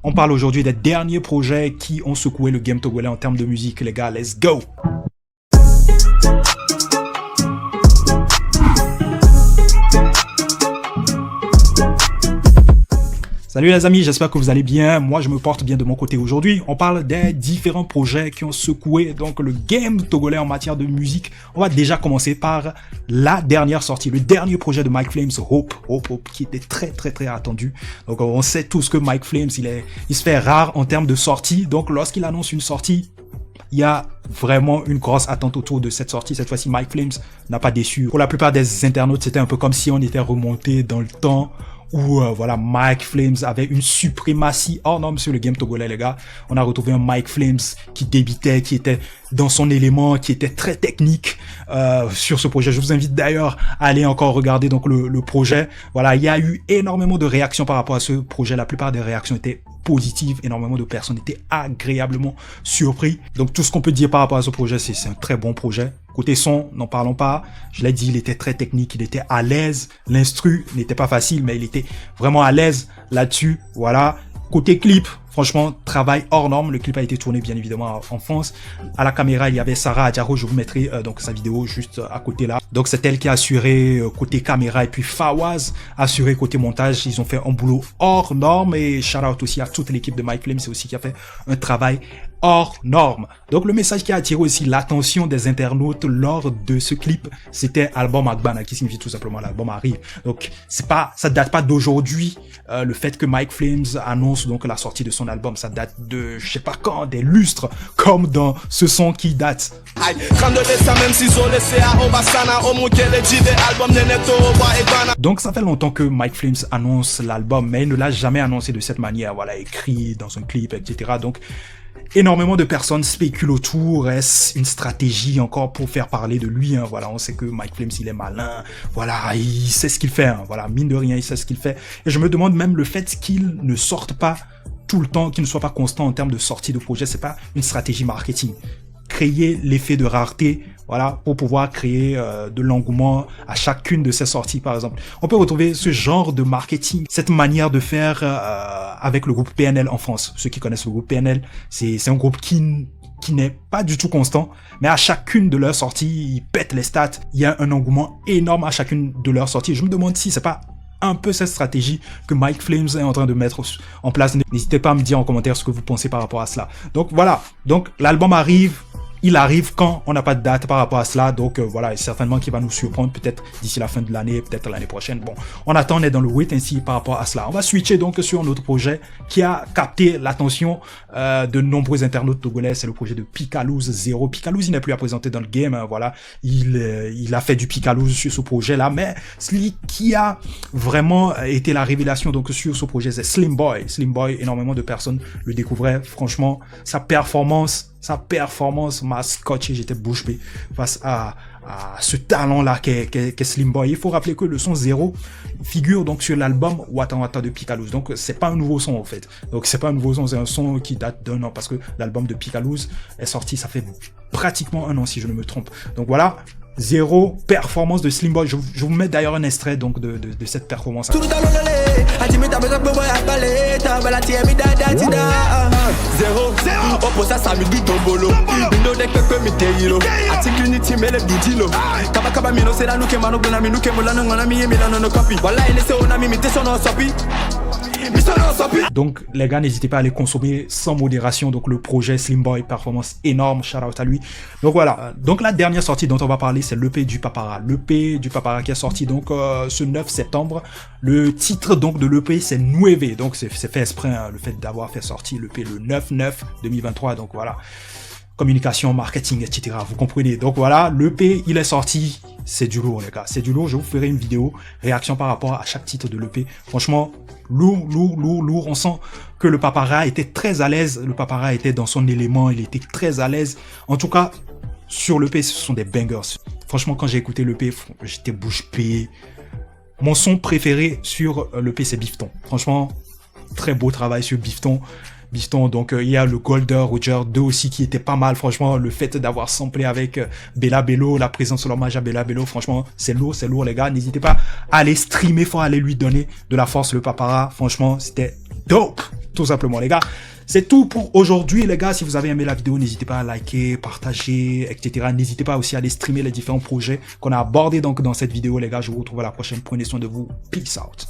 On parle aujourd'hui des derniers projets qui ont secoué le game togolais en termes de musique, les gars. Let's go! Salut les amis, j'espère que vous allez bien. Moi, je me porte bien de mon côté aujourd'hui. On parle des différents projets qui ont secoué donc le game togolais en matière de musique. On va déjà commencer par la dernière sortie, le dernier projet de Mike Flames, Hope, qui était très attendu. Donc on sait tous que Mike Flames, il se fait rare en termes de sortie. Donc lorsqu'il annonce une sortie, il y a vraiment une grosse attente autour de cette sortie. Cette fois-ci, Mike Flames n'a pas déçu. Pour la plupart des internautes, c'était un peu comme si on était remonté dans le temps où voilà, Mike Flames avait une suprématie hors norme sur le game togolais, les gars. On a retrouvé un Mike Flames qui débitait, qui était dans son élément, qui était très technique sur ce projet. Je vous invite d'ailleurs à aller encore regarder donc le projet. Voilà, il y a eu énormément de réactions par rapport à ce projet. La plupart des réactions étaient positives. Énormément de personnes étaient agréablement surpris. Donc tout ce qu'on peut dire par rapport à ce projet, c'est un très bon projet. Côté son, n'en parlons pas. Je l'ai dit, il était très technique, il était à l'aise. L'instru n'était pas facile, mais il était vraiment à l'aise là-dessus. Voilà. Côté clip, franchement, travail hors norme. Le clip a été tourné bien évidemment en France. À la caméra, il y avait Sarah Adjaro. Je vous mettrai donc sa vidéo juste à côté là. Donc c'est elle qui a assuré côté caméra et puis Fawaz a assuré côté montage. Ils ont fait un boulot hors norme et shout out aussi à toute l'équipe de Mike Flames. C'est aussi qui a fait un travail hors norme. Donc le message qui a attiré aussi l'attention des internautes lors de ce clip, c'était album Agbana, qui signifie tout simplement l'album arrive. Donc ça date pas d'aujourd'hui. Le fait que Mike Flames annonce donc la sortie de son album, ça date de je sais pas quand, des lustres, comme dans ce son qui date. Donc ça fait longtemps que Mike Flames annonce l'album, mais il ne l'a jamais annoncé de cette manière, voilà, écrit dans un clip, etc. Donc énormément de personnes spéculent autour. Est-ce une stratégie encore pour faire parler de lui, hein? Voilà, on sait que Mike Flames, il est malin. Voilà, il sait ce qu'il fait, hein? Voilà, mine de rien, il sait ce qu'il fait. Et je me demande même le fait qu'il ne sorte pas tout le temps, qu'il ne soit pas constant en termes de sortie de projet. C'est pas une stratégie marketing. Créer l'effet de rareté, voilà, pour pouvoir créer de l'engouement à chacune de ces sorties, par exemple. On peut retrouver ce genre de marketing, cette manière de faire avec le groupe PNL en France. Ceux qui connaissent le groupe PNL, c'est un groupe qui n'est pas du tout constant, mais à chacune de leurs sorties, ils pètent les stats. Il y a un engouement énorme à chacune de leurs sorties. Je me demande si c'est pas un peu cette stratégie que Mike Flames est en train de mettre en place. N'hésitez pas à me dire en commentaire ce que vous pensez par rapport à cela. Donc voilà, donc l'album arrive. Il arrive quand on n'a pas de date par rapport à cela, donc voilà, certainement qu'il va nous surprendre peut-être d'ici la fin de l'année, peut-être l'année prochaine. Bon, on attend, on est dans le wait and see par rapport à cela. On va switcher donc sur un autre projet qui a capté l'attention de nombreux internautes togolais. C'est le projet de Picalouz 0. Picalouz, il n'est plus à présenter dans le game, hein, voilà. Il a fait du Picalouz sur ce projet-là, mais celui qui a vraiment été la révélation donc sur ce projet, c'est Slim Boy. Slim Boy, énormément de personnes le découvraient. Franchement, sa performance m'a scotché, j'étais bouche bée face à ce talent-là qu'est Slim Boy. Il faut rappeler que le son 0 figure donc sur l'album Wata Wata de Picalouz. Donc c'est pas un nouveau son en fait. Donc c'est pas un nouveau son, c'est un son qui date d'un an parce que l'album de Picalouz est sorti, ça fait pratiquement un an si je ne me trompe. Donc voilà. 0 performance de Slim Boy. Je vous mets d'ailleurs un extrait donc de cette performance. Donc les gars, n'hésitez pas à aller consommer sans modération donc le projet Slim Boy, performance énorme, shout out à lui. Donc voilà, donc la dernière sortie dont on va parler, c'est l'EP du Papara. L'EP du Papara qui est sorti donc ce 9 septembre. Le titre donc de l'EP c'est Nueve, donc c'est fait exprès, hein, le fait d'avoir fait sortir l'EP le 9/9/2023, donc voilà. Communication, marketing, etc. Vous comprenez. Donc voilà, l'EP, il est sorti. C'est du lourd, les gars. C'est du lourd. Je vous ferai une vidéo réaction par rapport à chaque titre de l'EP. Franchement, lourd. On sent que le Papara était très à l'aise. Le Papara était dans son élément. Il était très à l'aise. En tout cas, sur l'EP, ce sont des bangers. Franchement, quand j'ai écouté l'EP, j'étais bouche bée. Mon son préféré sur l'EP, c'est Bifton. Franchement, très beau travail sur Bifton. Donc il y a le Golden Roger 2 aussi qui était pas mal. Franchement, le fait d'avoir samplé avec Bella Bello, la présence sur l'hommage à Bella Bello, franchement c'est lourd les gars. N'hésitez pas à aller streamer, faut aller lui donner de la force. Le Papara, franchement c'était dope, tout simplement, les gars. C'est tout pour aujourd'hui, les gars. Si vous avez aimé la vidéo, n'hésitez pas à liker, partager, etc. N'hésitez pas aussi à aller streamer les différents projets qu'on a abordés donc dans cette vidéo, les gars. Je vous retrouve à la prochaine. Prenez soin de vous. Peace out.